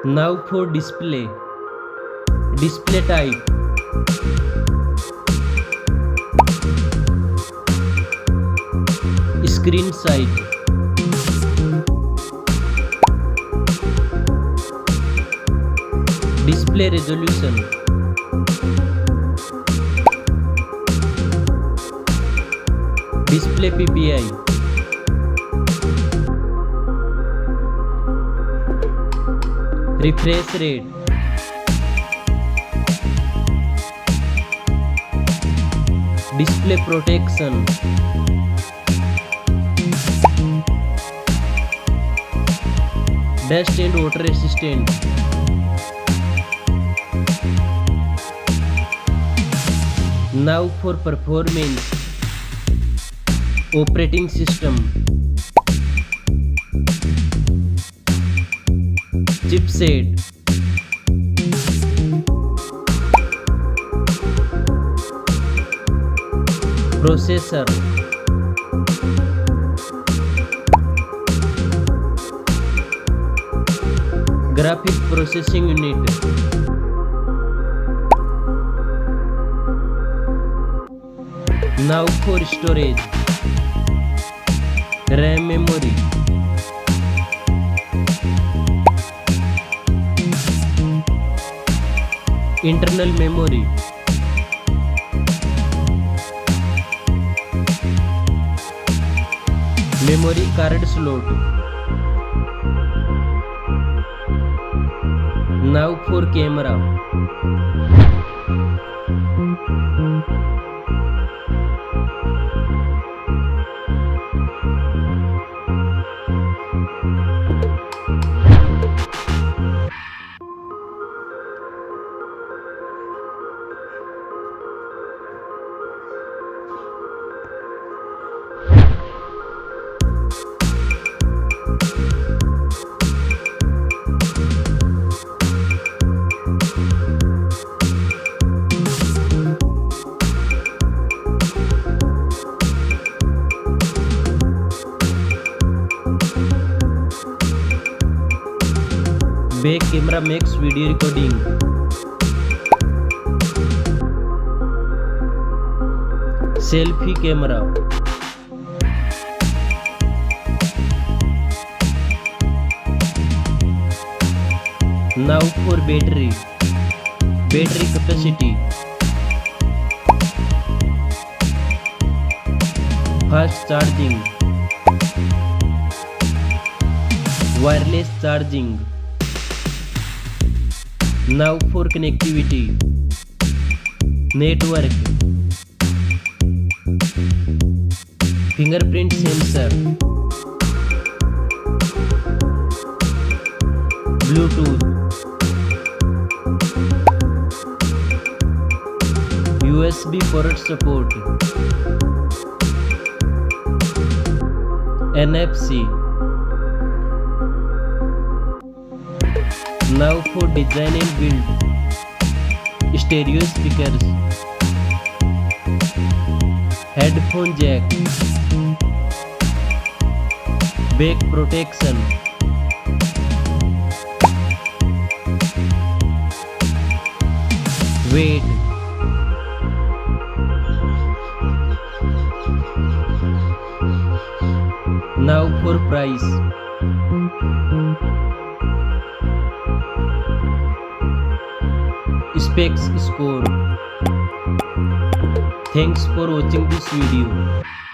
Now for display. Display type. Screen size. Display resolution. Display PPI. Refresh rate. Display protection. Dust and water resistant. Now for performance. Operating system. Chipset. Processor. Graphic processing unit. Now for storage. RAM memory. Internal memory. Memory card slot. Now for camera. Back camera makes video recording. Selfie camera. Now for battery. Battery capacity. Fast charging. Wireless charging. Now for connectivity. Network. Fingerprint sensor. Bluetooth. USB port support. NFC. Now for design and build. Stereo speakers. Headphone jack. Back protection. Weight. Now for price. Specs score. Thanks for watching this video.